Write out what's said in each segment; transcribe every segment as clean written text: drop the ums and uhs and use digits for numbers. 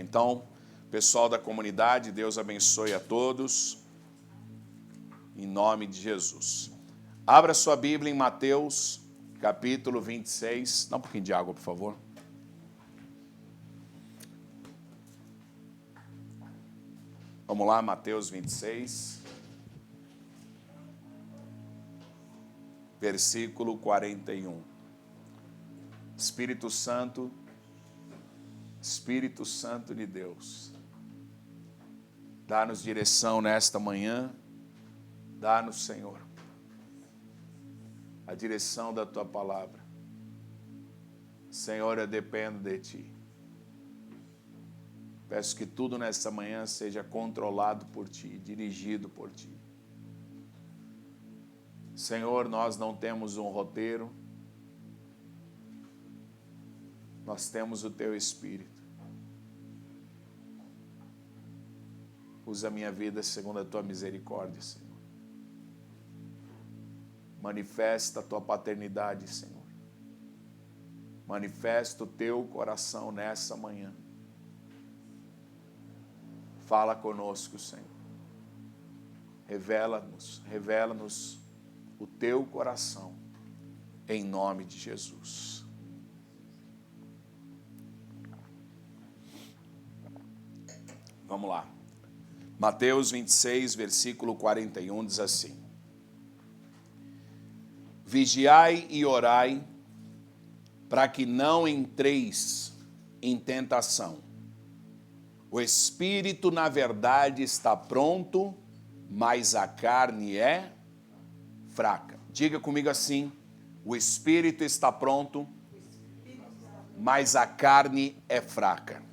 Então, pessoal da comunidade, Deus abençoe a todos, em nome de Jesus. Abra sua Bíblia em Mateus, capítulo 26. Dá um pouquinho de água, por favor. Vamos lá, Mateus 26, versículo 41. Espírito Santo de Deus, dá-nos direção nesta manhã, dá-nos, Senhor, a direção da Tua palavra. Senhor, eu dependo de Ti. Peço que tudo nesta manhã seja controlado por Ti, dirigido por Ti. Senhor, nós não temos um roteiro, nós temos o Teu Espírito. Usa a minha vida segundo a Tua misericórdia, Senhor. Manifesta a Tua paternidade, Senhor. Manifesta o Teu coração nessa manhã. Fala conosco, Senhor. Revela-nos o Teu coração, em nome de Jesus. Vamos lá. Mateus 26, versículo 41, diz assim: Vigiai e orai, para que não entreis em tentação. O espírito, na verdade, está pronto, mas a carne é fraca. Diga comigo assim: o espírito está pronto, mas a carne é fraca.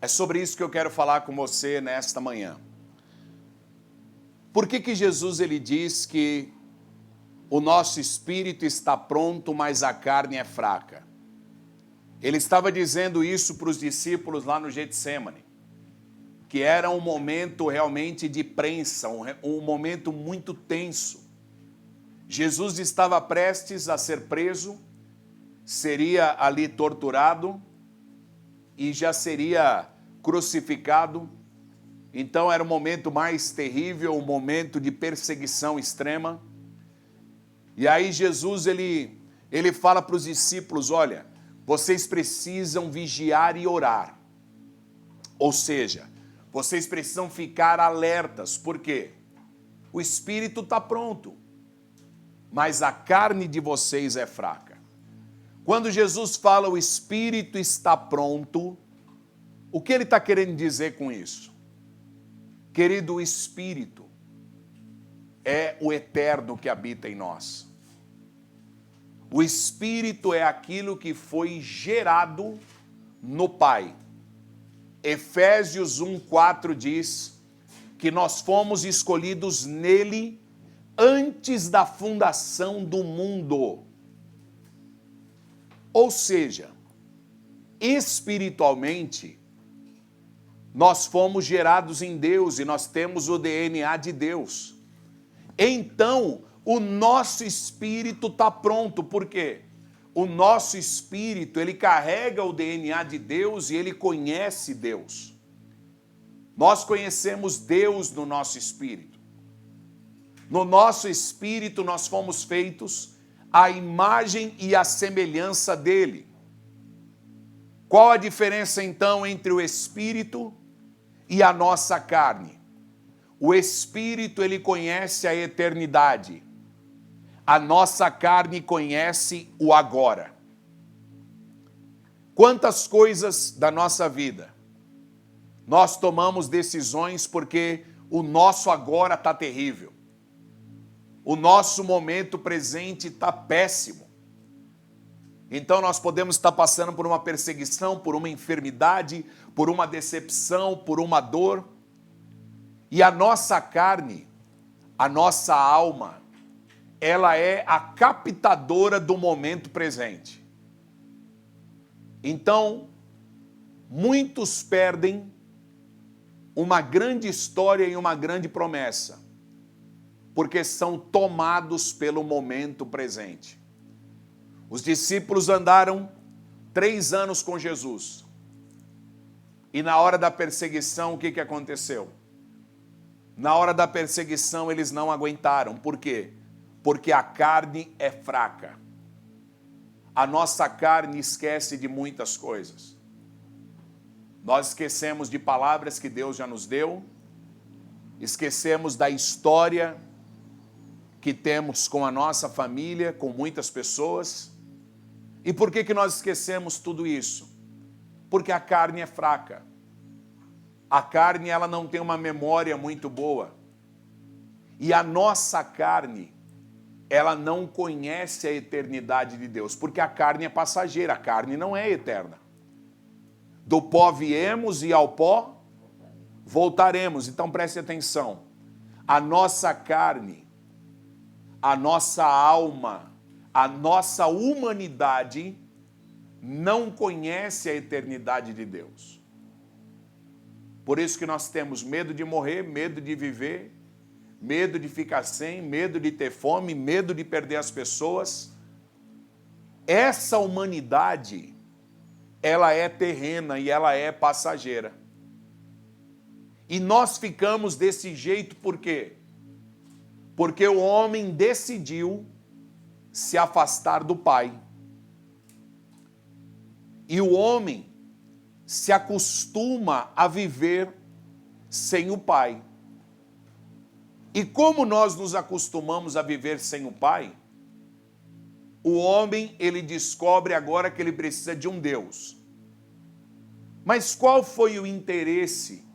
É sobre isso que eu quero falar com você nesta manhã. Por que Jesus ele diz que o nosso espírito está pronto, mas a carne é fraca? Ele estava dizendo isso para os discípulos lá no Getsêmani, que era um momento realmente de prensa, um momento muito tenso. Jesus estava prestes a ser preso, seria ali torturado e já seria crucificado. Então era o momento mais terrível, um momento de perseguição extrema. E aí Jesus ele fala para os discípulos: olha, vocês precisam vigiar e orar. Ou seja, vocês precisam ficar alertas. Por quê? O espírito está pronto, mas a carne de vocês é fraca. Quando Jesus fala o espírito está pronto, o que ele está querendo dizer com isso? Querido, o espírito é o eterno que habita em nós. O espírito é aquilo que foi gerado no Pai. Efésios 1:4 diz que nós fomos escolhidos nele antes da fundação do mundo. Ou seja, espiritualmente, nós fomos gerados em Deus e nós temos o DNA de Deus. Então, o nosso espírito está pronto. Por quê? O nosso espírito, ele carrega o DNA de Deus e ele conhece Deus. Nós conhecemos Deus no nosso espírito. No nosso espírito nós fomos feitos à imagem e à semelhança dele. Qual a diferença então entre o espírito e a nossa carne? O espírito ele conhece a eternidade. A nossa carne conhece o agora. Quantas coisas da nossa vida nós tomamos decisões porque o nosso agora está terrível. O nosso momento presente está péssimo. Então nós podemos estar passando por uma perseguição, por uma enfermidade, por uma decepção, por uma dor. E a nossa carne, a nossa alma, ela é a captadora do momento presente. Então, muitos perdem uma grande história e uma grande promessa, porque são tomados pelo momento presente. Os discípulos andaram 3 anos com Jesus. E na hora da perseguição, o que aconteceu? Na hora da perseguição, eles não aguentaram. Por quê? Porque a carne é fraca. A nossa carne esquece de muitas coisas. Nós esquecemos de palavras que Deus já nos deu, esquecemos da história que temos com a nossa família, com muitas pessoas. E por que nós esquecemos tudo isso? Porque a carne é fraca. A carne, ela não tem uma memória muito boa. E a nossa carne, ela não conhece a eternidade de Deus, porque a carne é passageira, a carne não é eterna. Do pó viemos e ao pó voltaremos. Então preste atenção. A nossa carne, a nossa alma, a nossa humanidade não conhece a eternidade de Deus. Por isso que nós temos medo de morrer, medo de viver, medo de ficar sem, medo de ter fome, medo de perder as pessoas. Essa humanidade, ela é terrena e ela é passageira. E nós ficamos desse jeito por quê? Porque o homem decidiu se afastar do Pai. E o homem se acostuma a viver sem o Pai. E como nós nos acostumamos a viver sem o Pai, o homem, ele descobre agora que ele precisa de um Deus. Mas qual foi o interesse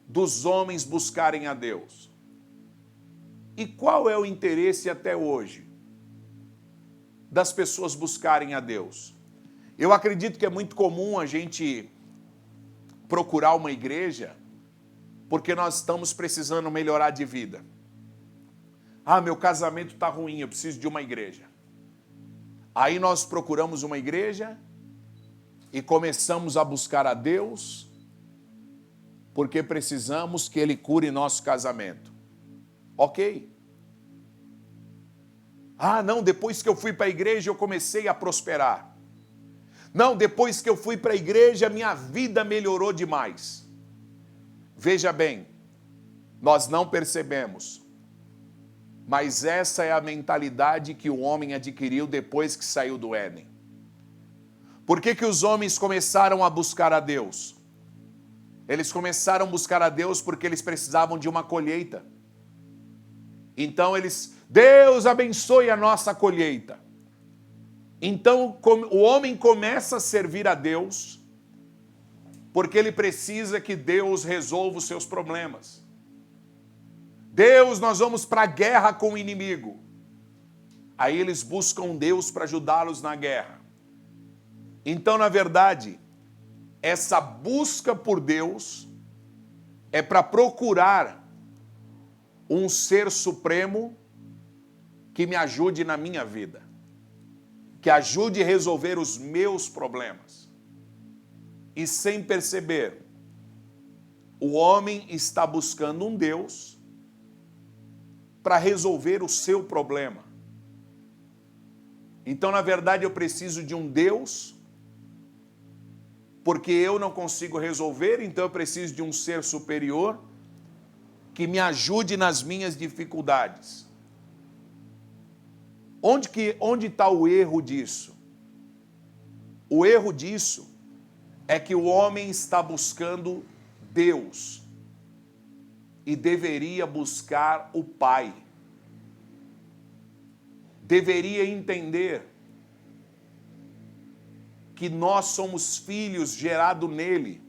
dos homens buscarem a Deus? E qual é o interesse até hoje das pessoas buscarem a Deus? Eu acredito que é muito comum a gente procurar uma igreja porque nós estamos precisando melhorar de vida. Ah, meu casamento está ruim, eu preciso de uma igreja. Aí nós procuramos uma igreja e começamos a buscar a Deus porque precisamos que Ele cure nosso casamento. Ok. Ah, não, depois que eu fui para a igreja eu comecei a prosperar. Não, depois que eu fui para a igreja minha vida melhorou demais. Veja bem, nós não percebemos, mas essa é a mentalidade que o homem adquiriu depois que saiu do Éden. Por que os homens começaram a buscar a Deus? Eles começaram a buscar a Deus porque eles precisavam de uma colheita. Então Deus abençoe a nossa colheita. Então o homem começa a servir a Deus porque ele precisa que Deus resolva os seus problemas. Deus, nós vamos para a guerra com o inimigo. Aí eles buscam Deus para ajudá-los na guerra. Então, na verdade, essa busca por Deus é para procurar um ser supremo que me ajude na minha vida, que ajude a resolver os meus problemas. E sem perceber, o homem está buscando um Deus para resolver o seu problema. Então, na verdade, eu preciso de um Deus, porque eu não consigo resolver, então eu preciso de um ser superior que me ajude nas minhas dificuldades. Onde está o erro disso? O erro disso é que o homem está buscando Deus e deveria buscar o Pai. Deveria entender que nós somos filhos gerados nele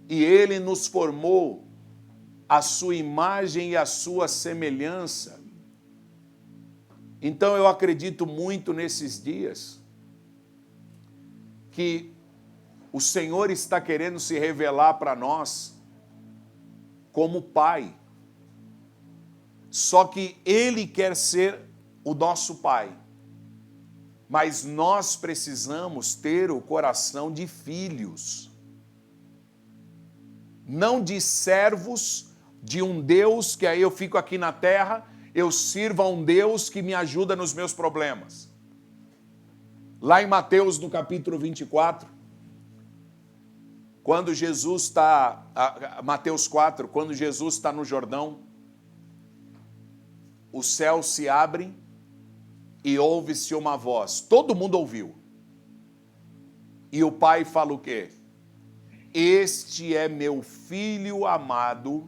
e ele nos formou a sua imagem e a sua semelhança. Então eu acredito muito nesses dias que o Senhor está querendo se revelar para nós como Pai. Só que Ele quer ser o nosso Pai. Mas nós precisamos ter o coração de filhos. Não de servos de um Deus que aí eu fico aqui na terra, eu sirvo a um Deus que me ajuda nos meus problemas. Lá em Mateus, no capítulo 24, Quando Jesus está, Mateus 4, quando Jesus está no Jordão, os céus se abrem e ouve-se uma voz. Todo mundo ouviu. E o Pai fala o quê? Este é meu filho amado,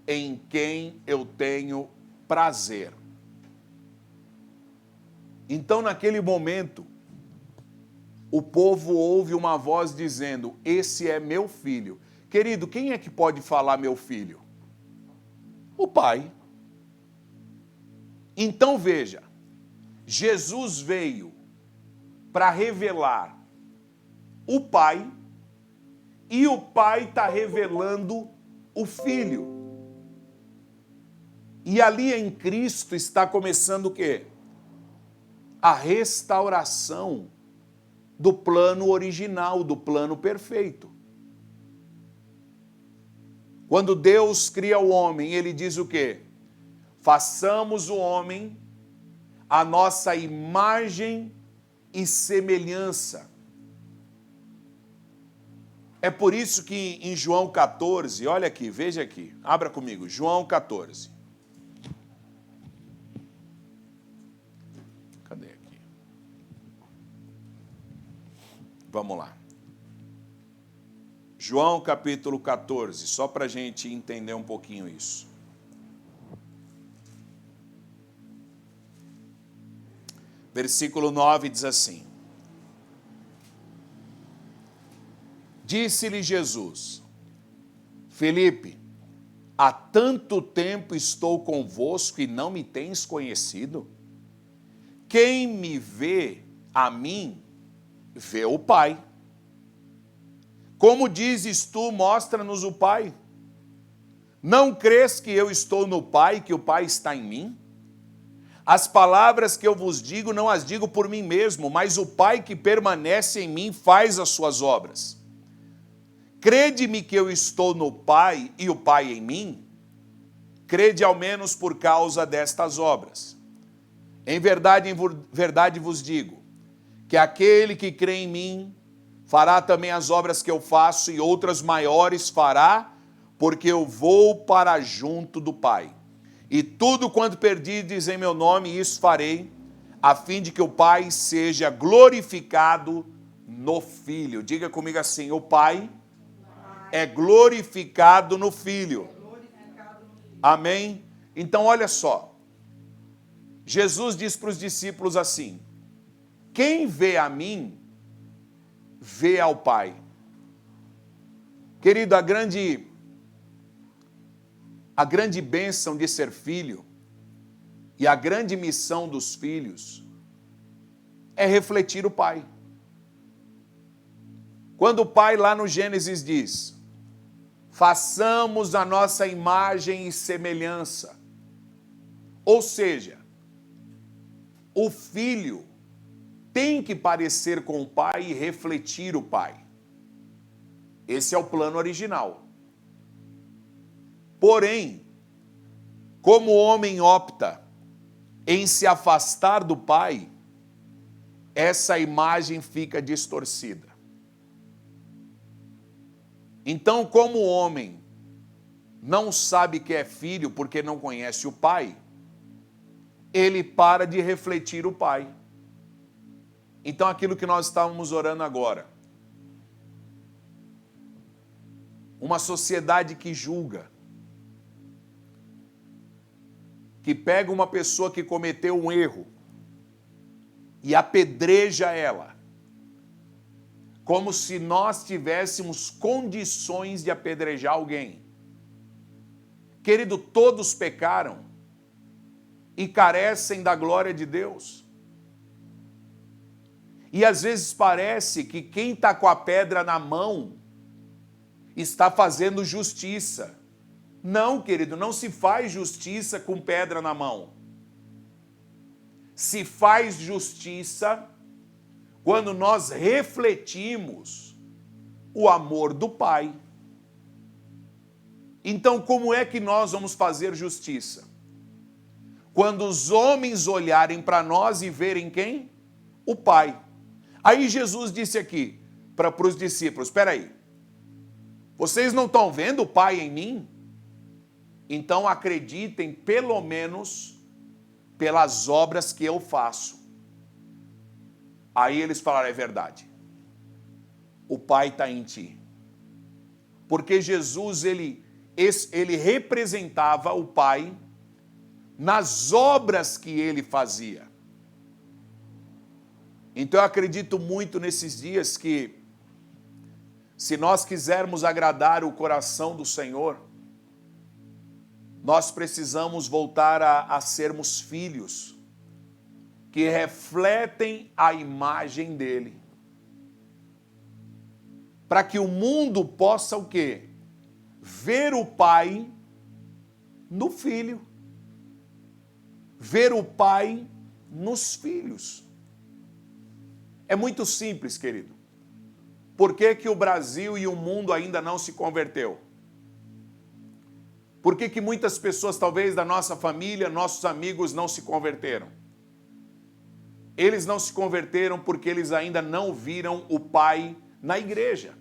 em quem eu tenho prazer. Então, naquele momento, o povo ouve uma voz dizendo, esse é meu filho. Querido, quem é que pode falar meu filho? O Pai. Então veja, Jesus veio para revelar o Pai e o Pai está revelando o Filho. E ali em Cristo está começando o quê? A restauração do plano original, do plano perfeito. Quando Deus cria o homem, ele diz o quê? Façamos o homem a nossa imagem e semelhança. É por isso que em João 14, olha aqui, veja aqui, abra comigo, João 14. Cadê aqui? Vamos lá. João capítulo 14, só para a gente entender um pouquinho isso. Versículo 9 diz assim: Disse-lhe Jesus, Felipe, há tanto tempo estou convosco e não me tens conhecido? Quem me vê a mim, vê o Pai. Como dizes tu, mostra-nos o Pai. Não crês que eu estou no Pai e que o Pai está em mim? As palavras que eu vos digo, não as digo por mim mesmo, mas o Pai que permanece em mim faz as suas obras. Crede-me que eu estou no Pai e o Pai em mim? Crede ao menos por causa destas obras. Em verdade vos digo, que aquele que crê em mim, fará também as obras que eu faço e outras maiores fará, porque eu vou para junto do Pai. E tudo quanto perdides em meu nome, isso farei, a fim de que o Pai seja glorificado no Filho. Diga comigo assim, o Pai é glorificado no Filho. Amém? Então olha só, Jesus diz para os discípulos assim, quem vê a mim, vê ao Pai. Querido, a grande bênção de ser filho e a grande missão dos filhos é refletir o Pai. Quando o Pai lá no Gênesis diz, façamos a nossa imagem e semelhança, ou seja, o filho tem que parecer com o Pai e refletir o Pai. Esse é o plano original. Porém, como o homem opta em se afastar do Pai, essa imagem fica distorcida. Então, como o homem não sabe que é filho porque não conhece o Pai, ele para de refletir o Pai. Então, aquilo que nós estávamos orando agora, uma sociedade que julga, que pega uma pessoa que cometeu um erro e apedreja ela, como se nós tivéssemos condições de apedrejar alguém. Querido, todos pecaram e carecem da glória de Deus. E às vezes parece que quem está com a pedra na mão está fazendo justiça. Não, querido, não se faz justiça com pedra na mão. Se faz justiça quando nós refletimos o amor do Pai. Então, como é que nós vamos fazer justiça? Quando os homens olharem para nós e verem quem? O Pai. Aí Jesus disse aqui para os discípulos, espera aí, Vocês não estão vendo o Pai em mim? Então acreditem pelo menos pelas obras que eu faço. Aí eles falaram, é verdade. O Pai está em ti. Porque Jesus, ele representava o Pai nas obras que ele fazia. Então eu acredito muito nesses dias que, se nós quisermos agradar o coração do Senhor, nós precisamos voltar a sermos filhos que refletem a imagem dele. Para que o mundo possa o quê? Ver o Pai no Filho. Ver o Pai nos filhos. É muito simples, querido. Por que que o Brasil e o mundo ainda não se converteu? Por que que muitas pessoas, talvez da nossa família, nossos amigos, não se converteram? Eles não se converteram porque eles ainda não viram o Pai na igreja.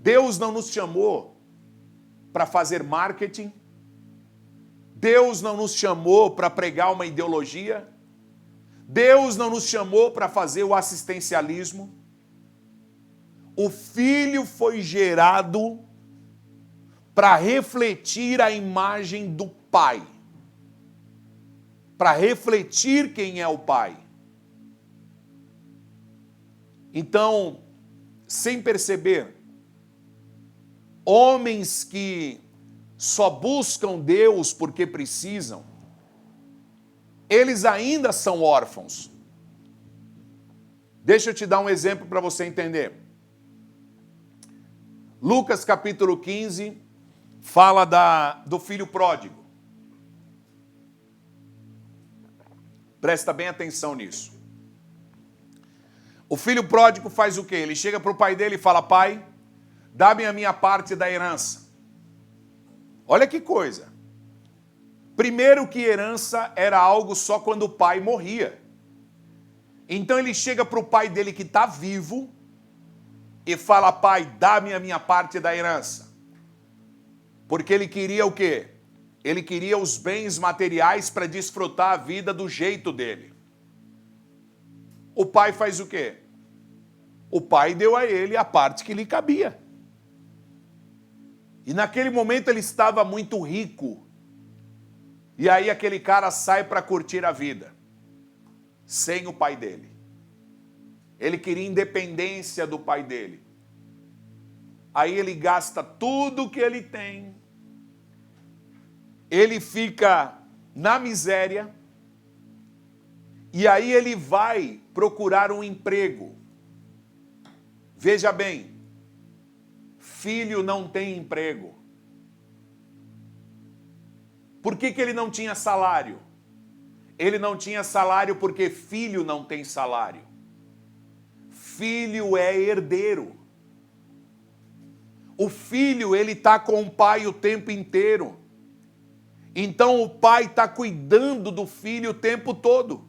Deus não nos chamou para fazer marketing. Deus não nos chamou para pregar uma ideologia. Deus não nos chamou para fazer o assistencialismo. O Filho foi gerado para refletir a imagem do Pai. Para refletir quem é o Pai. Então, sem perceber, homens que só buscam Deus porque precisam, eles ainda são órfãos. Deixa eu te dar um exemplo para você entender. Lucas capítulo 15 fala do filho pródigo. Presta bem atenção nisso. O filho pródigo faz o quê? Ele chega para o pai dele e fala, pai, dá-me a minha parte da herança. Olha que coisa. Primeiro que herança era algo só quando o pai morria. Então ele chega para o pai dele que está vivo e fala, pai, dá-me a minha parte da herança. Porque ele queria o quê? Ele queria os bens materiais para desfrutar a vida do jeito dele. O pai faz o quê? O pai deu a ele a parte que lhe cabia. E naquele momento ele estava muito rico. E aí aquele cara sai para curtir a vida. Sem o pai dele. Ele queria independência do pai dele. Aí ele gasta tudo que ele tem. Ele fica na miséria. E aí ele vai procurar um emprego. Veja bem, filho não tem emprego. Por que que ele não tinha salário? Ele não tinha salário porque filho não tem salário. Filho é herdeiro. O filho, ele está com o pai o tempo inteiro. Então o pai está cuidando do filho o tempo todo.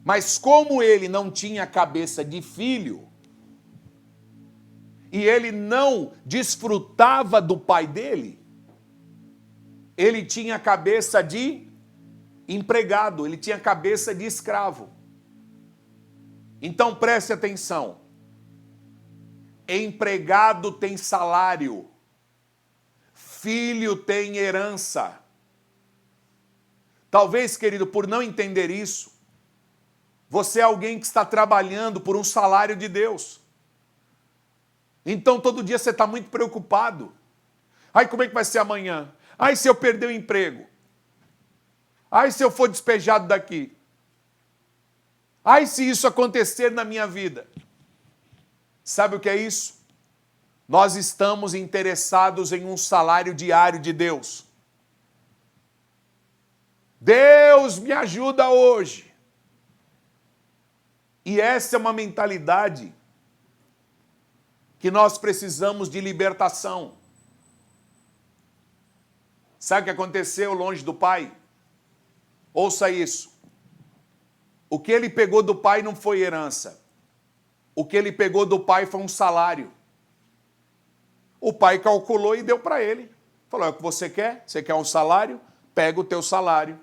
Mas como ele não tinha cabeça de filho, e ele não desfrutava do pai dele, ele tinha cabeça de empregado, ele tinha cabeça de escravo. Então preste atenção. Empregado tem salário, filho tem herança. Talvez, querido, por não entender isso, você é alguém que está trabalhando por um salário de Deus. Então todo dia você está muito preocupado. Ai, como é que vai ser amanhã? Ai, se eu perder o emprego? Ai, se eu for despejado daqui? Ai, se isso acontecer na minha vida? Sabe o que é isso? Nós estamos interessados em um salário diário de Deus. Deus me ajuda hoje. E essa é uma mentalidade que nós precisamos de libertação. Sabe o que aconteceu longe do pai? Ouça isso. O que ele pegou do pai não foi herança. o que ele pegou do pai foi um salário. O pai calculou e deu para ele. Falou, é o que você quer? Você quer um salário? Pega o teu salário.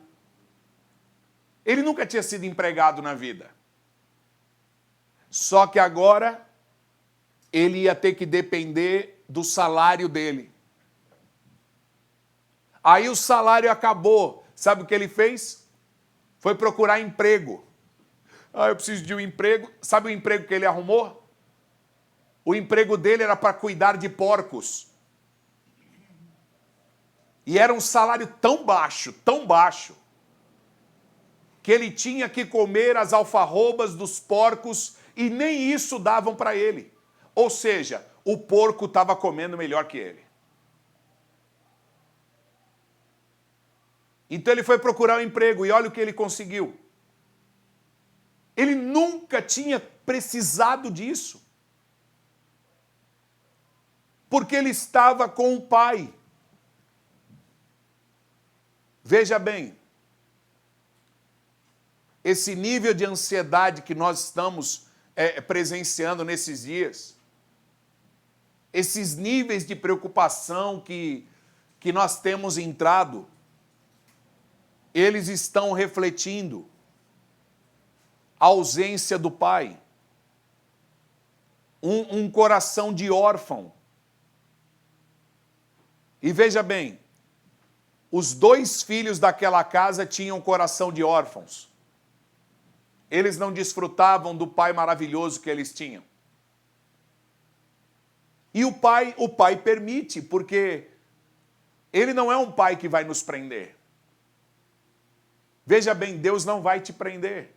Ele nunca tinha sido empregado na vida. Só que agora ele ia ter que depender do salário dele. Aí o salário acabou. Sabe o que ele fez? Foi procurar emprego. Eu preciso de um emprego. Sabe o emprego que ele arrumou? O emprego dele era para cuidar de porcos. E era um salário tão baixo, que ele tinha que comer as alfarrobas dos porcos e nem isso davam para ele. Ou seja, o porco estava comendo melhor que ele. Então ele foi procurar um emprego e olha o que ele conseguiu. Ele nunca tinha precisado disso. Porque ele estava com o pai. Veja bem, esse nível de ansiedade que nós estamos presenciando nesses dias, esses níveis de preocupação que nós temos entrado, eles estão refletindo a ausência do pai, um coração de órfão. E veja bem, os 2 filhos daquela casa tinham coração de órfãos. Eles não desfrutavam do pai maravilhoso que eles tinham. E o pai permite, porque ele não é um pai que vai nos prender. Veja bem, Deus não vai te prender.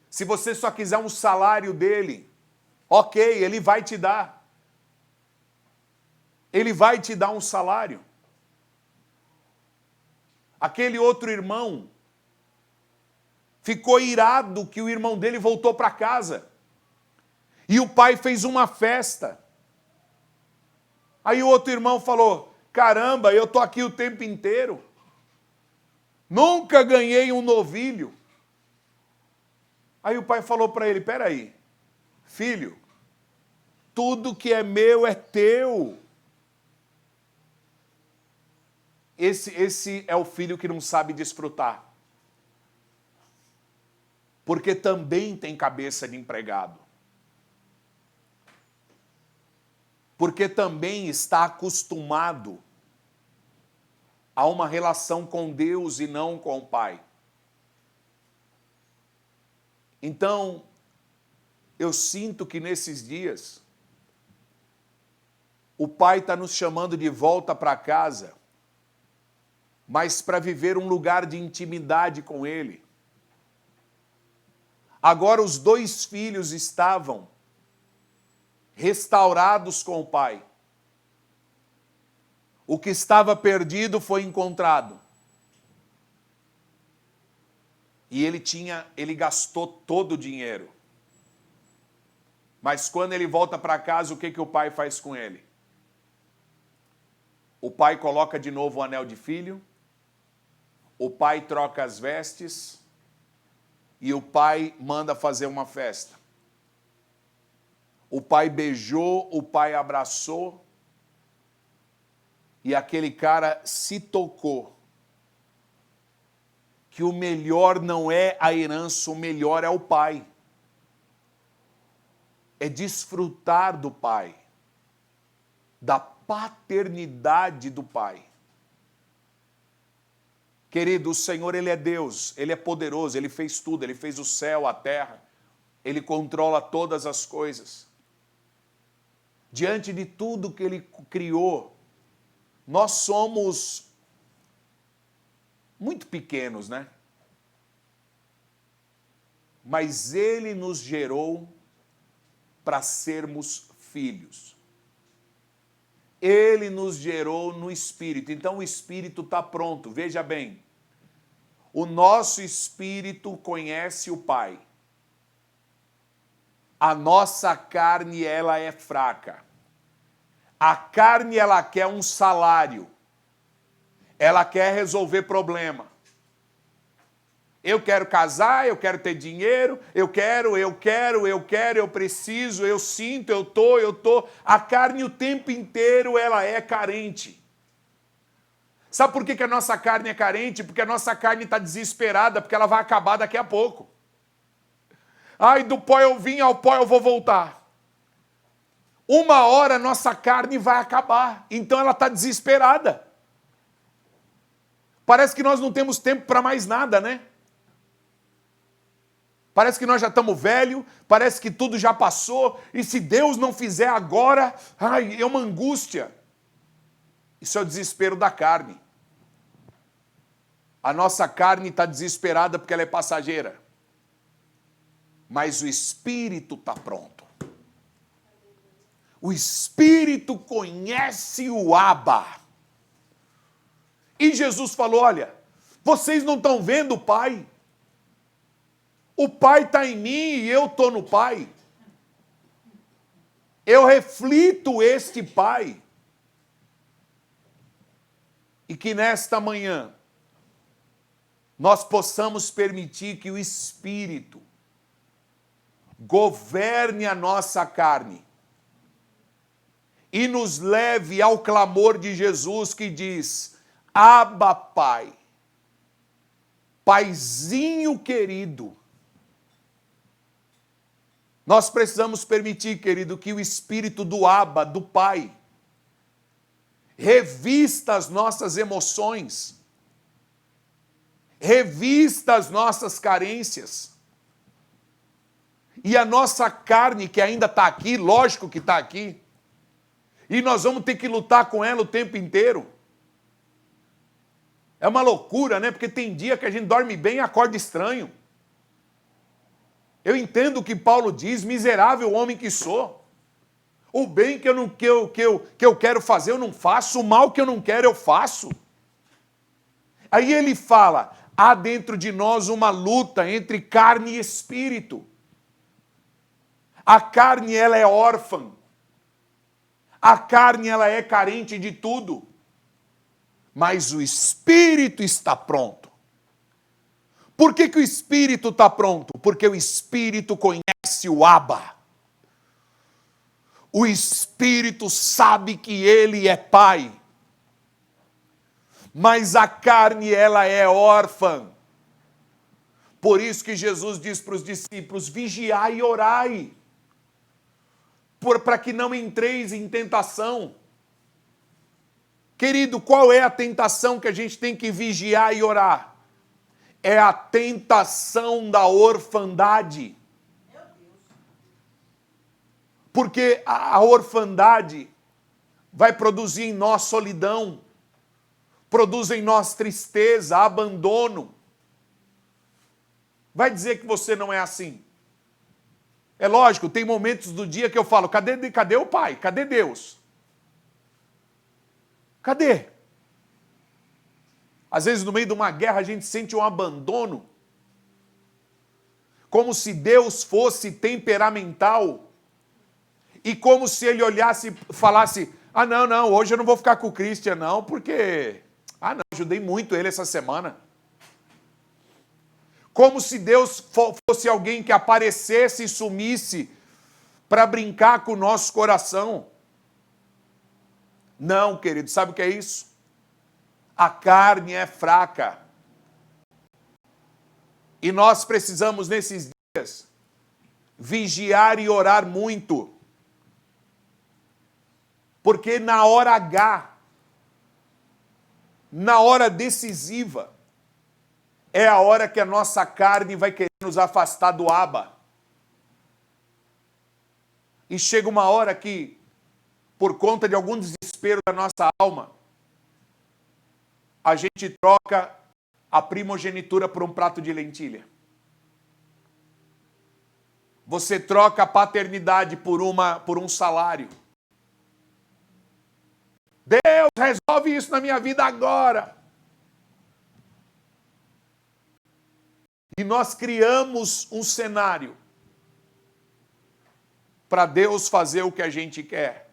Se você só quiser um salário dele, ok, ele vai te dar. Ele vai te dar um salário. Aquele outro irmão ficou irado que o irmão dele voltou para casa. E o pai fez uma festa. Aí o outro irmão falou, caramba, eu estou aqui o tempo inteiro. Nunca ganhei um novilho. Aí o pai falou para ele, peraí, filho, tudo que é meu é teu. Esse é o filho que não sabe desfrutar. Porque também tem cabeça de empregado. Porque também está acostumado a uma relação com Deus e não com o Pai. Então, eu sinto que nesses dias, o Pai está nos chamando de volta para casa, mas para viver um lugar de intimidade com Ele. Agora os 2 filhos estavam restaurados com o pai. O que estava perdido foi encontrado. E ele gastou todo o dinheiro. Mas quando ele volta para casa, o que o pai faz com ele? O pai coloca de novo o anel de filho, o pai troca as vestes e o pai manda fazer uma festa. O pai beijou, o pai abraçou e aquele cara se tocou que o melhor não é a herança, o melhor é o pai. É desfrutar do pai, da paternidade do pai. Querido, o Senhor, Ele é Deus, Ele é poderoso, Ele fez tudo, Ele fez o céu, a terra, Ele controla todas as coisas. Diante de tudo que Ele criou, nós somos muito pequenos, né? Mas Ele nos gerou para sermos filhos. Ele nos gerou no Espírito, então o Espírito está pronto, veja bem. O nosso Espírito conhece o Pai. A nossa carne, ela é fraca. A carne, ela quer um salário. Ela quer resolver problema. Eu quero casar, eu quero ter dinheiro, eu preciso, eu sinto, eu tô. A carne o tempo inteiro ela é carente. Sabe por que a nossa carne é carente? Porque a nossa carne está desesperada, porque ela vai acabar daqui a pouco. Ai, do pó eu vim, ao pó eu vou voltar. Uma hora a nossa carne vai acabar, então ela está desesperada. Parece que nós não temos tempo para mais nada, né? Parece que nós já estamos velhos, parece que tudo já passou, e se Deus não fizer agora, ai, é uma angústia. Isso é o desespero da carne. A nossa carne está desesperada porque ela é passageira. Mas o Espírito está pronto. O Espírito conhece o Abba. E Jesus falou, olha, vocês não estão vendo o Pai? O Pai está em mim e eu estou no Pai. Eu reflito este Pai. E que nesta manhã nós possamos permitir que o Espírito governe a nossa carne e nos leve ao clamor de Jesus que diz, Abba, Pai, Paizinho querido. Nós precisamos permitir, querido, que o Espírito do Abba, do Pai, revista as nossas emoções, revista as nossas carências. E a nossa carne, que ainda está aqui, lógico que está aqui, e nós vamos ter que lutar com ela o tempo inteiro. É uma loucura, né? Porque tem dia que a gente dorme bem e acorda estranho. Eu entendo o que Paulo diz, miserável homem que sou. O bem que eu quero fazer eu não faço, o mal que eu não quero eu faço. Aí ele fala, há dentro de nós uma luta entre carne e espírito. A carne ela é órfã. A carne ela é carente de tudo. Mas o espírito está pronto. Por que o Espírito está pronto? Porque o Espírito conhece o Abba. O Espírito sabe que Ele é Pai. Mas a carne, ela é órfã. Por isso que Jesus diz para os discípulos, vigiai e orai. Para que não entreis em tentação. Querido, qual é a tentação que a gente tem que vigiar e orar? É a tentação da orfandade. Porque a orfandade vai produzir em nós solidão, produz em nós tristeza, abandono. Vai dizer que você não é assim. É lógico, tem momentos do dia que eu falo, cadê o Pai? Cadê Deus? Cadê? Às vezes, no meio de uma guerra, a gente sente um abandono. Como se Deus fosse temperamental. E como se ele olhasse e falasse, não, hoje eu não vou ficar com o Christian, não, porque... ajudei muito ele essa semana. Como se Deus fosse alguém que aparecesse e sumisse para brincar com o nosso coração. Não, querido, sabe o que é isso? A carne é fraca. E nós precisamos, nesses dias, vigiar e orar muito. Porque na hora H, na hora decisiva, é a hora que a nossa carne vai querer nos afastar do Abba. E chega uma hora que, por conta de algum desespero da nossa alma, a gente troca a primogenitura por um prato de lentilha. Você troca a paternidade por um salário. Deus, resolve isso na minha vida agora. E nós criamos um cenário para Deus fazer o que a gente quer.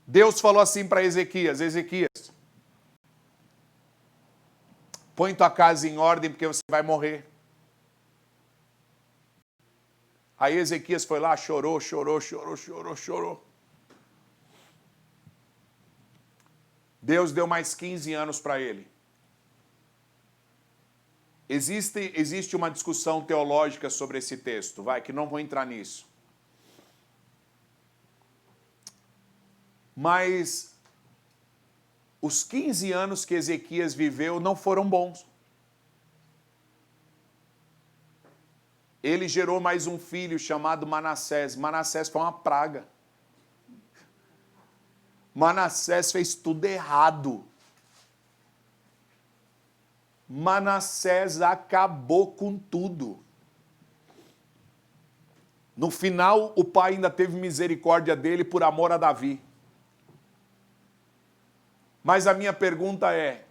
Deus falou assim para Ezequias, põe tua casa em ordem porque você vai morrer. Aí Ezequias foi lá, chorou. Deus deu mais 15 anos para ele. Existe uma discussão teológica sobre esse texto, que não vou entrar nisso. Mas os 15 anos que Ezequias viveu não foram bons. Ele gerou mais um filho chamado Manassés. Manassés foi uma praga. Manassés fez tudo errado. Manassés acabou com tudo. No final, o pai ainda teve misericórdia dele por amor a Davi. Mas a minha pergunta é,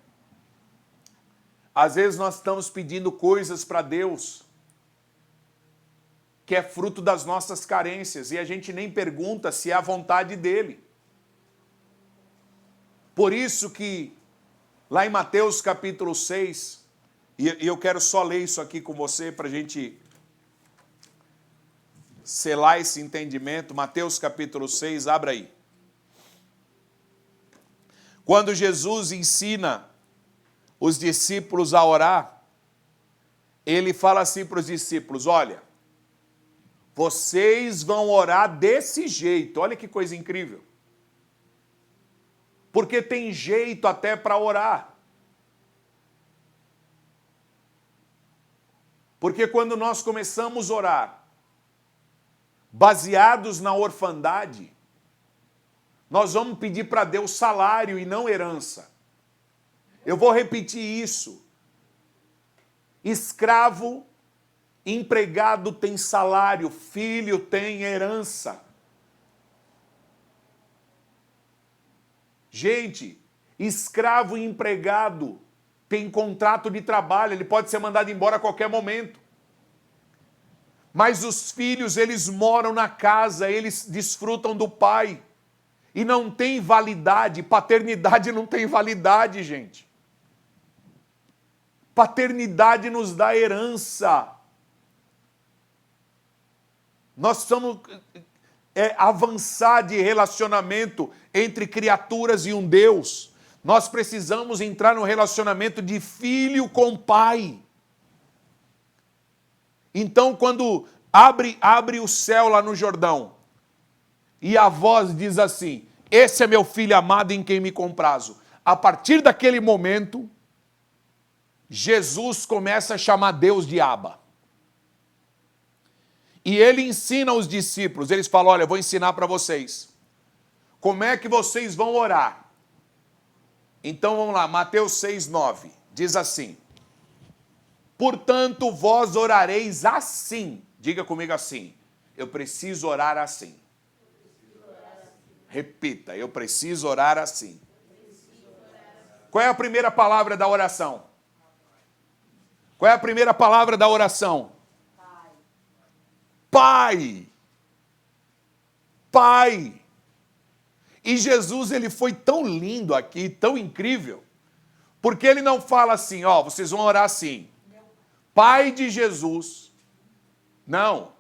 às vezes nós estamos pedindo coisas para Deus que é fruto das nossas carências, e a gente nem pergunta se é a vontade dele. Por isso que, lá em Mateus capítulo 6, e eu quero só ler isso aqui com você para a gente selar esse entendimento. Mateus capítulo 6, abra aí. Quando Jesus ensina os discípulos a orar, ele fala assim para os discípulos, olha, vocês vão orar desse jeito. Olha que coisa incrível. Porque tem jeito até para orar. Porque quando nós começamos a orar, baseados na orfandade, nós vamos pedir para Deus salário e não herança. Eu vou repetir isso. Escravo, empregado tem salário, filho tem herança. Gente, escravo e empregado tem contrato de trabalho, ele pode ser mandado embora a qualquer momento. Mas os filhos, eles moram na casa, eles desfrutam do pai. E não tem validade, paternidade não tem validade, gente. Paternidade nos dá herança. Nós precisamos avançar de relacionamento entre criaturas e um Deus. Nós precisamos entrar no relacionamento de filho com pai. Então, quando abre o céu lá no Jordão, e a voz diz assim, esse é meu filho amado em quem me comprazo. A partir daquele momento, Jesus começa a chamar Deus de Abba. E ele ensina os discípulos, eles falam, olha, eu vou ensinar para vocês. Como é que vocês vão orar? Então vamos lá, Mateus 6:9, diz assim, portanto vós orareis assim, diga comigo assim, eu preciso orar assim. Repita, eu preciso orar assim. Qual é a primeira palavra da oração? Qual é a primeira palavra da oração? Pai. Pai. E Jesus, ele foi tão lindo aqui, tão incrível, porque ele não fala assim, ó, vocês vão orar assim. Pai de Jesus. Não.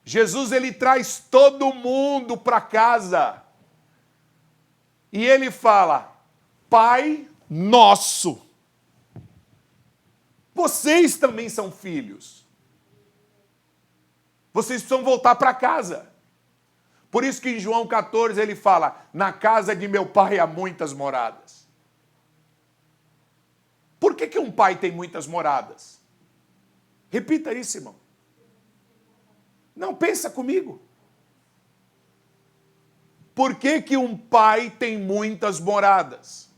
Jesus, ele traz todo mundo para casa. E ele fala, Pai nosso. Vocês também são filhos. Vocês precisam voltar para casa. Por isso que em João 14 ele fala, na casa de meu pai há muitas moradas. Por que um pai tem muitas moradas? Repita isso, irmão. Não, pensa comigo. Por que um pai tem muitas moradas?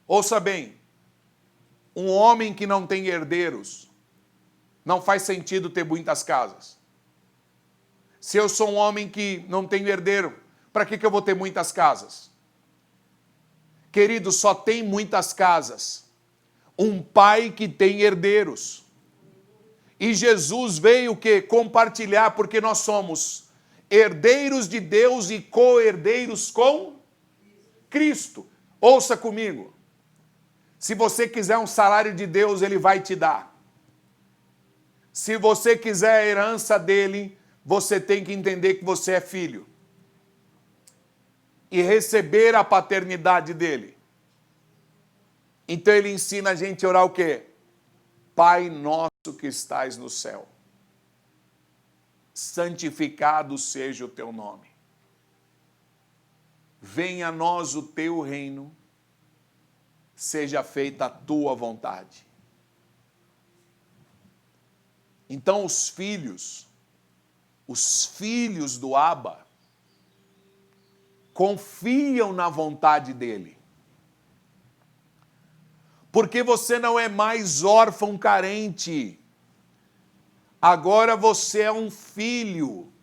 Ouça bem, um homem que não tem herdeiros, não faz sentido ter muitas casas. Se eu sou um homem que não tenho herdeiro, para que eu vou ter muitas casas? Querido, só tem muitas casas um pai que tem herdeiros. E Jesus veio o quê? Compartilhar, porque nós somos herdeiros de Deus e co-herdeiros com Cristo. Ouça comigo. Se você quiser um salário de Deus, Ele vai te dar. Se você quiser a herança dele, você tem que entender que você é filho. E receber a paternidade dele. Então ele ensina a gente a orar o quê? Pai nosso que estais no céu, santificado seja o teu nome. Venha a nós o teu reino, seja feita a tua vontade. Então os filhos do Abba, confiam na vontade dele. Porque você não é mais órfão carente. Agora você é um filho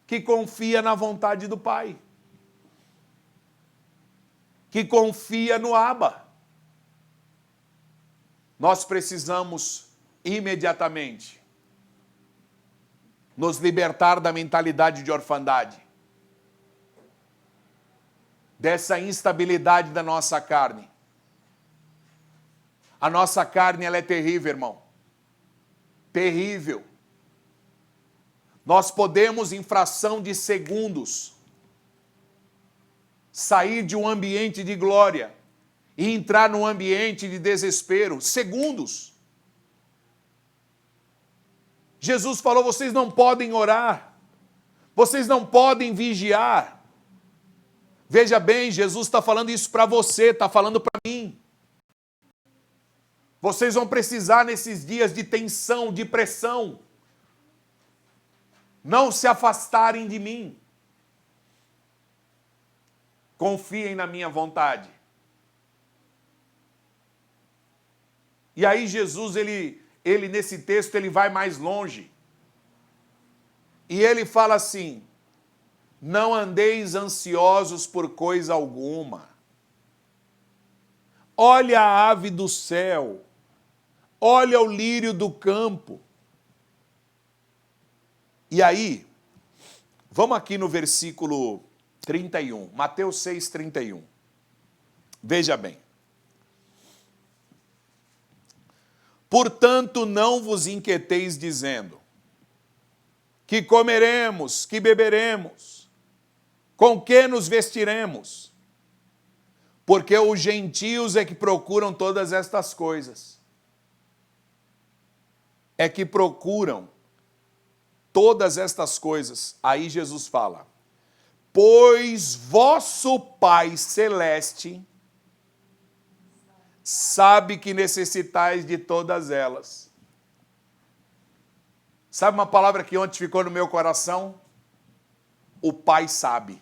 que confia na vontade do Pai. Que confia no Abba. Nós precisamos imediatamente nos libertar da mentalidade de orfandade, dessa instabilidade da nossa carne. A nossa carne, ela é terrível, irmão. Terrível. Nós podemos, em fração de segundos, sair de um ambiente de glória e entrar num ambiente de desespero. Segundos. Jesus falou, vocês não podem orar. Vocês não podem vigiar. Veja bem, Jesus está falando isso para você, está falando para mim. Vocês vão precisar nesses dias de tensão, de pressão, não se afastarem de mim. Confiem na minha vontade. E aí Jesus, ele nesse texto, ele vai mais longe. E ele fala assim, não andeis ansiosos por coisa alguma. Olha a ave do céu, olha o lírio do campo. E aí, vamos aqui no versículo 31, Mateus 6, 31. Veja bem. Portanto, não vos inquieteis dizendo, que comeremos, que beberemos, com que nos vestiremos? Porque os gentios é que procuram todas estas coisas. É que procuram todas estas coisas. Aí Jesus fala, pois vosso Pai Celeste sabe que necessitais de todas elas. Sabe uma palavra que ontem ficou no meu coração? O Pai sabe.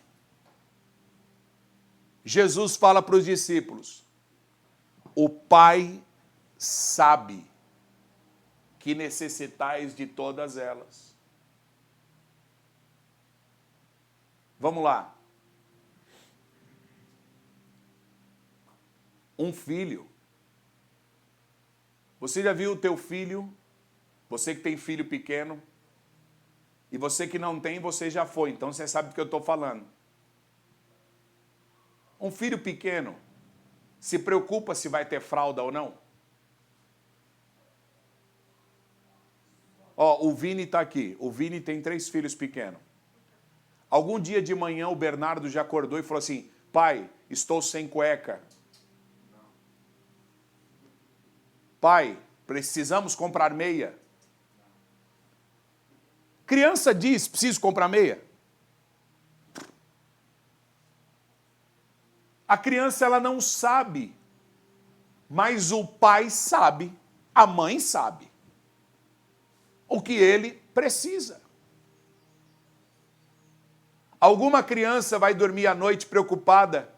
Jesus fala para os discípulos, o Pai sabe que necessitais de todas elas. Vamos lá. Um filho. Você já viu o teu filho? Você que tem filho pequeno, e você que não tem, você já foi, então você sabe do que eu estou falando. Um filho pequeno se preocupa se vai ter fralda ou não? Ó, o Vini está aqui, o Vini tem 3 filhos pequenos. Algum dia de manhã o Bernardo já acordou e falou assim, pai, estou sem cueca. Pai, precisamos comprar meia. Criança diz, preciso comprar meia. A criança, ela não sabe, mas o pai sabe, a mãe sabe o que ele precisa. Alguma criança vai dormir à noite preocupada?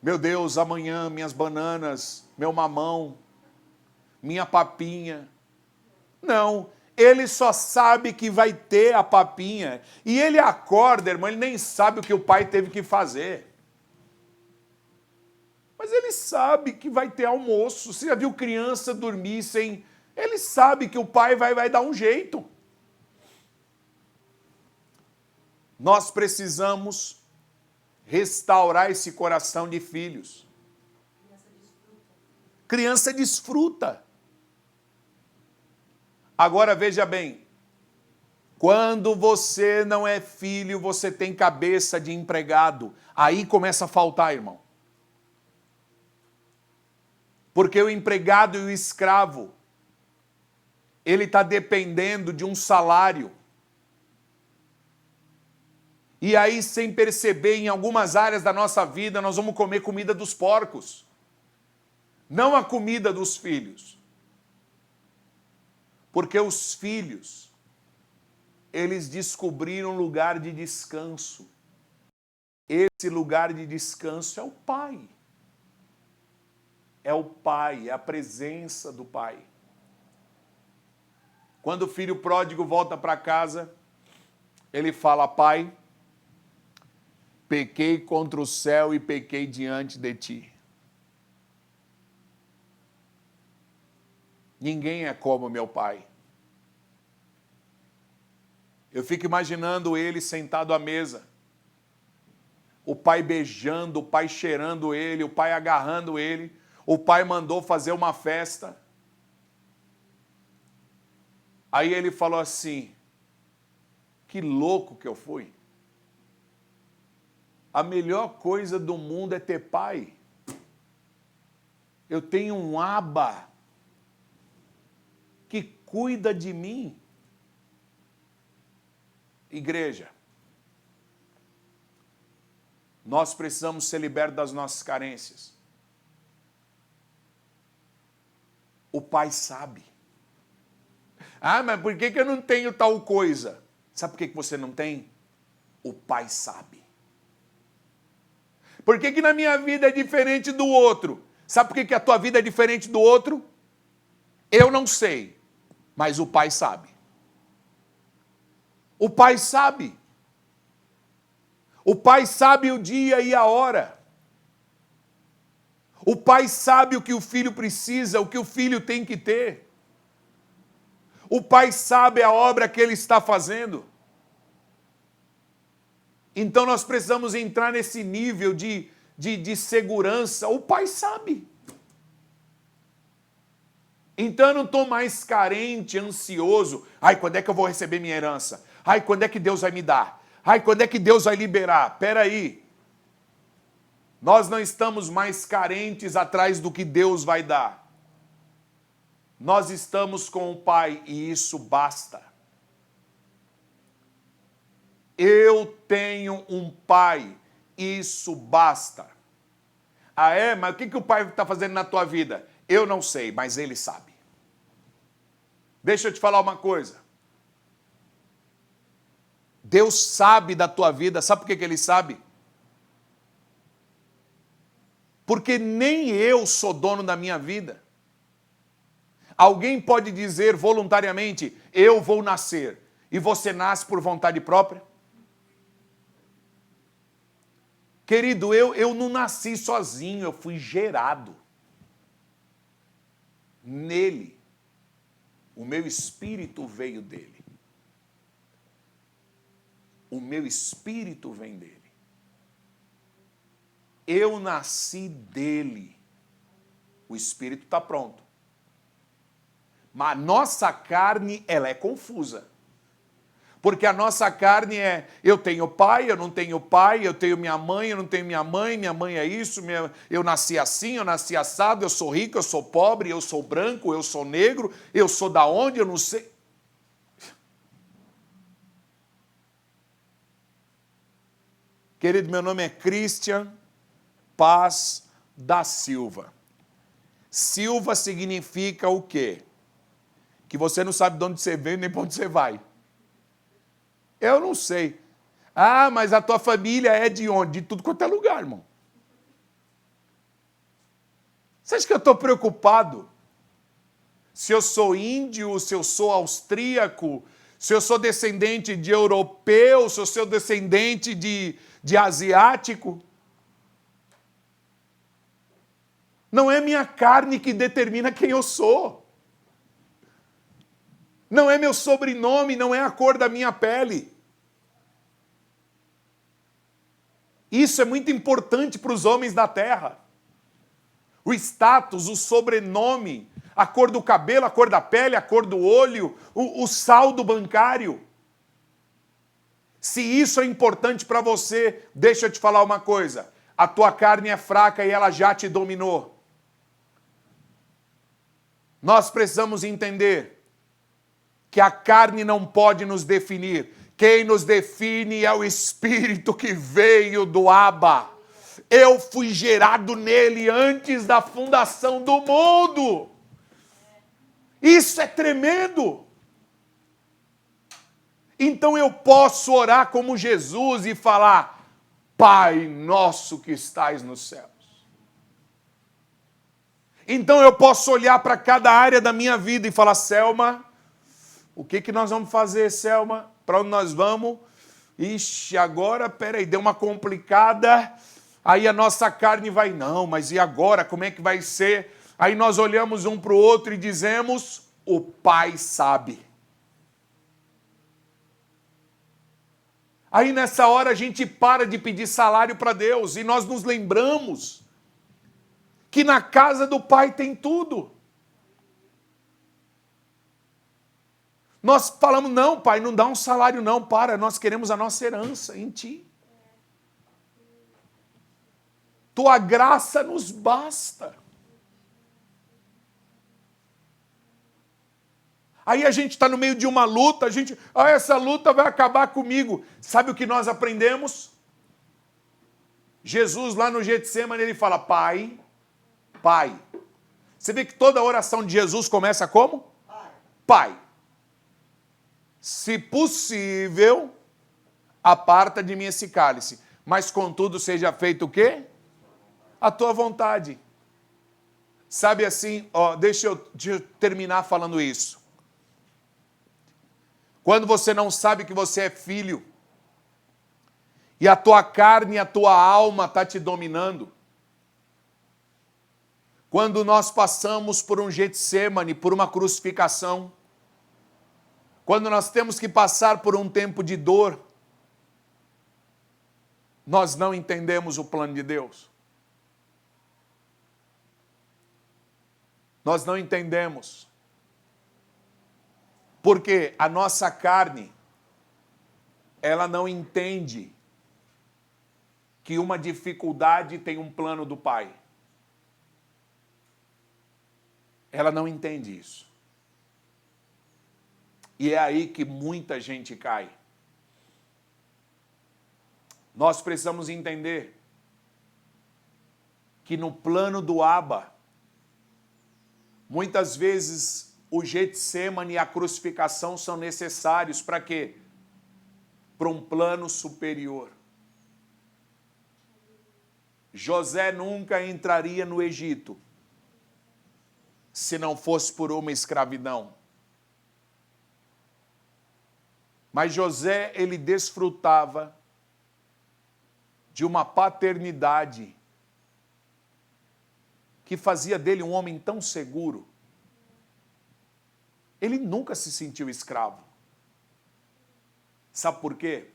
Meu Deus, amanhã minhas bananas, meu mamão, minha papinha. Não, ele só sabe que vai ter a papinha. E ele acorda, irmão, ele nem sabe o que o pai teve que fazer. Mas ele sabe que vai ter almoço. Você já viu criança dormir sem... Ele sabe que o pai vai dar um jeito. Nós precisamos restaurar esse coração de filhos. Criança desfruta. Agora veja bem, quando você não é filho, você tem cabeça de empregado. Aí começa a faltar, irmão. Porque o empregado e o escravo, ele está dependendo de um salário. E aí, sem perceber, em algumas áreas da nossa vida, nós vamos comer comida dos porcos. Não a comida dos filhos. Porque os filhos, eles descobriram um lugar de descanso. Esse lugar de descanso é o Pai. É o Pai, é a presença do Pai. Quando o filho pródigo volta para casa, ele fala: Pai, pequei contra o céu e pequei diante de ti. Ninguém é como meu pai. Eu fico imaginando ele sentado à mesa, o pai beijando, o pai cheirando ele, o pai agarrando ele, o pai mandou fazer uma festa. Aí ele falou assim: que louco que eu fui. A melhor coisa do mundo é ter pai. Eu tenho um Aba que cuida de mim. Igreja, nós precisamos ser libertos das nossas carências. O Pai sabe. Ah, mas por que eu não tenho tal coisa? Sabe por que você não tem? O Pai sabe. Por que na minha vida é diferente do outro? Sabe por que a tua vida é diferente do outro? Eu não sei, mas o Pai sabe. O Pai sabe. O Pai sabe o dia e a hora. O Pai sabe o que o filho precisa, o que o filho tem que ter. O Pai sabe a obra que Ele está fazendo. Então nós precisamos entrar nesse nível de segurança. O Pai sabe. Então eu não estou mais carente, ansioso. Ai, quando é que eu vou receber minha herança? Ai, quando é que Deus vai me dar? Ai, quando é que Deus vai liberar? Espera aí. Nós não estamos mais carentes atrás do que Deus vai dar. Nós estamos com o Pai e isso basta. Eu tenho um Pai, isso basta. Ah, é? Mas o que o Pai está fazendo na tua vida? Eu não sei, mas Ele sabe. Deixa eu te falar uma coisa. Deus sabe da tua vida, sabe por que Ele sabe? Porque nem eu sou dono da minha vida. Alguém pode dizer voluntariamente: eu vou nascer, e você nasce por vontade própria? Querido, eu não nasci sozinho, eu fui gerado nele. O meu espírito veio dele. O meu espírito vem dele. Eu nasci dele. O espírito está pronto. Mas a nossa carne, ela é confusa. Porque a nossa carne é: eu tenho pai, eu não tenho pai, eu tenho minha mãe, eu não tenho minha mãe é isso, eu nasci assim, eu nasci assado, eu sou rico, eu sou pobre, eu sou branco, eu sou negro, eu sou da onde, eu não sei. Querido, meu nome é Christian Paz da Silva. Silva significa o quê? Que você não sabe de onde você veio nem para onde você vai. Eu não sei. Ah, mas a tua família é de onde? De tudo quanto é lugar, irmão. Você acha que eu estou preocupado? Se eu sou índio, se eu sou austríaco, se eu sou descendente de europeu, se eu sou descendente de asiático? Não é minha carne que determina quem eu sou. Não é meu sobrenome, não é a cor da minha pele. Isso é muito importante para os homens da terra. O status, o sobrenome, a cor do cabelo, a cor da pele, a cor do olho, o saldo bancário. Se isso é importante para você, deixa eu te falar uma coisa. A tua carne é fraca e ela já te dominou. Nós precisamos entender que a carne não pode nos definir. Quem nos define é o Espírito que veio do Abba. Eu fui gerado nele antes da fundação do mundo. Isso é tremendo. Então eu posso orar como Jesus e falar: Pai nosso que estais nos céus. Então eu posso olhar para cada área da minha vida e falar: Selma, o que nós vamos fazer, Selma? Para onde nós vamos? Ixi, agora, peraí, deu uma complicada. Aí a nossa carne vai, não, mas e agora? Como é que vai ser? Aí nós olhamos um para o outro e dizemos: o Pai sabe. Aí nessa hora a gente para de pedir salário para Deus e nós nos lembramos que na casa do Pai tem tudo. Nós falamos: não, Pai, não dá um salário não, nós queremos a nossa herança em Ti. Tua graça nos basta. Aí a gente está no meio de uma luta, essa luta vai acabar comigo. Sabe o que nós aprendemos? Jesus lá no Getsemane, ele fala: Pai. Você vê que toda a oração de Jesus começa como? Pai. Se possível, aparta de mim esse cálice. Mas contudo seja feito o quê? A tua vontade. Sabe assim, deixa eu terminar falando isso. Quando você não sabe que você é filho, e a tua carne e a tua alma está te dominando, quando nós passamos por um Getsemane, por uma crucificação, quando nós temos que passar por um tempo de dor, nós não entendemos o plano de Deus. Nós não entendemos. Porque a nossa carne, ela não entende que uma dificuldade tem um plano do Pai. Ela não entende isso. E é aí que muita gente cai. Nós precisamos entender que no plano do Abba, muitas vezes o Getsemane e a crucificação são necessários para quê? Para um plano superior. José nunca entraria no Egito se não fosse por uma escravidão. Mas José, ele desfrutava de uma paternidade que fazia dele um homem tão seguro. Ele nunca se sentiu escravo. Sabe por quê?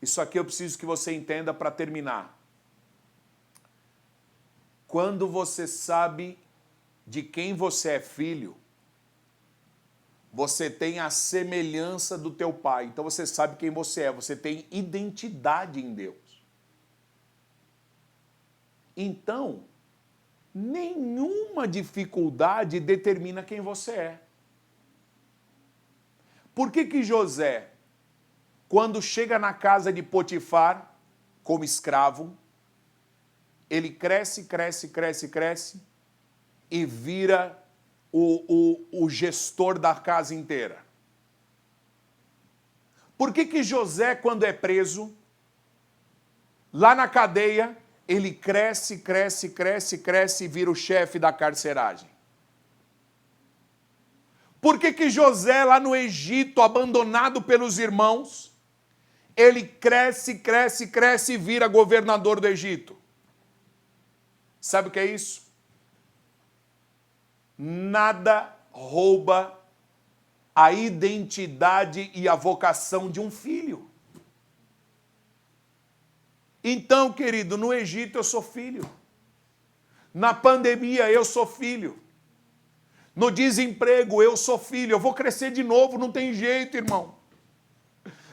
Isso aqui eu preciso que você entenda para terminar. Quando você sabe de quem você é filho, você tem a semelhança do teu pai. Então você sabe quem você é, você tem identidade em Deus. Então, nenhuma dificuldade determina quem você é. Por que José, quando chega na casa de Potifar, como escravo, ele cresce e vira o gestor da casa inteira? Por que José, quando é preso, lá na cadeia, ele cresce e vira o chefe da carceragem? Por que José, lá no Egito, abandonado pelos irmãos, ele cresce e vira governador do Egito? Sabe o que é isso? Nada rouba a identidade e a vocação de um filho. Então, querido, no Egito eu sou filho. Na pandemia eu sou filho. No desemprego eu sou filho. Eu vou crescer de novo, não tem jeito, irmão.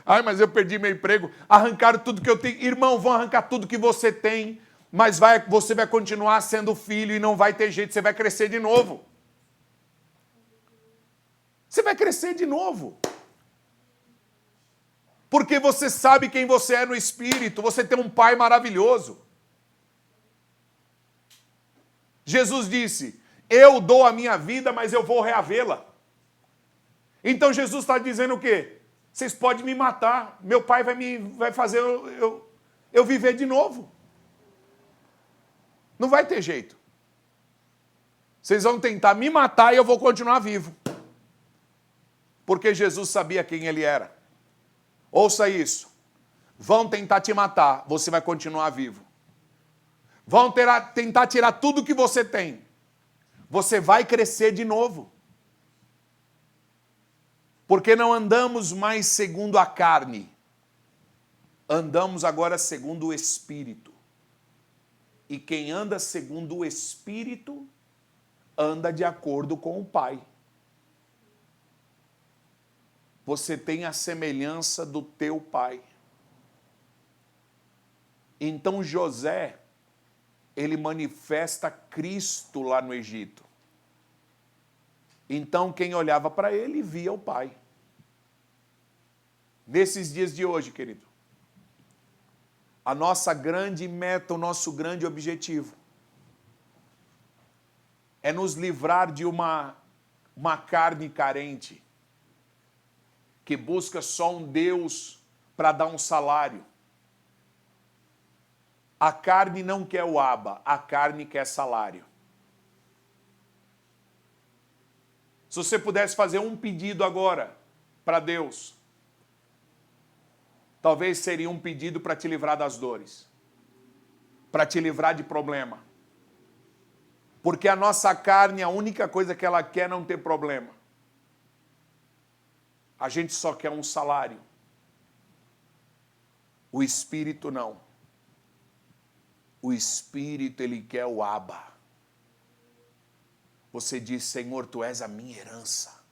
Ai, mas eu perdi meu emprego. Arrancaram tudo que eu tenho. Irmão, vão arrancar tudo que você tem, mas você vai continuar sendo filho e não vai ter jeito, você vai crescer de novo. Você vai crescer de novo. Porque você sabe quem você é no Espírito, você tem um Pai maravilhoso. Jesus disse, eu dou a minha vida, mas eu vou reavê-la. Então Jesus está dizendo o quê? Vocês podem me matar, meu Pai vai fazer eu viver de novo. Não vai ter jeito. Vocês vão tentar me matar e eu vou continuar vivo. Porque Jesus sabia quem ele era. Ouça isso. Vão tentar te matar, você vai continuar vivo. Vão tentar tirar tudo que você tem. Você vai crescer de novo. Porque não andamos mais segundo a carne. Andamos agora segundo o Espírito. E quem anda segundo o Espírito, anda de acordo com o Pai. Você tem a semelhança do teu pai. Então José, ele manifesta Cristo lá no Egito. Então quem olhava para ele via o pai. Nesses dias de hoje, querido, a nossa grande meta, o nosso grande objetivo é nos livrar de uma carne carente, que busca só um Deus para dar um salário. A carne não quer o Abba, a carne quer salário. Se você pudesse fazer um pedido agora para Deus, talvez seria um pedido para te livrar das dores, para te livrar de problema. Porque a nossa carne, a única coisa que ela quer é não ter problema. A gente só quer um salário. O Espírito não. O Espírito, ele quer o Abba. Você diz, Senhor, Tu és a minha herança.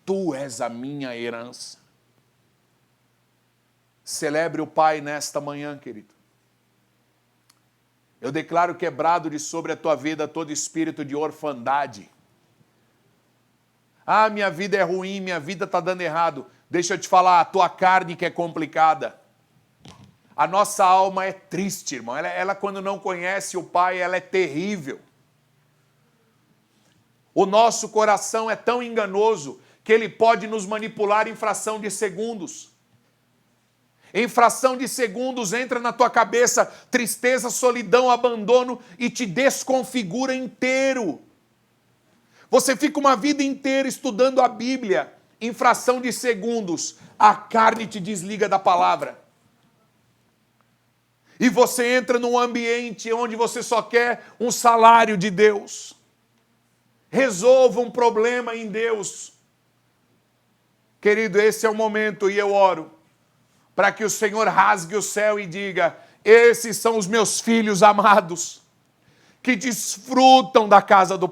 Tu és a minha herança. Celebre o Pai nesta manhã, querido. Eu declaro quebrado de sobre a tua vida todo espírito de orfandade. Ah, minha vida é ruim, minha vida está dando errado. Deixa eu te falar, a tua carne que é complicada. A nossa alma é triste, irmão. Ela quando não conhece o Pai, ela é terrível. O nosso coração é tão enganoso que ele pode nos manipular em fração de segundos. Em fração de segundos entra na tua cabeça tristeza, solidão, abandono e te desconfigura inteiro. Você fica uma vida inteira estudando a Bíblia, em fração de segundos, a carne te desliga da palavra. E você entra num ambiente onde você só quer um salário de Deus. Resolva um problema em Deus. Querido, esse é o momento e eu oro para que o Senhor rasgue o céu e diga, esses são os meus filhos amados, que desfrutam da casa do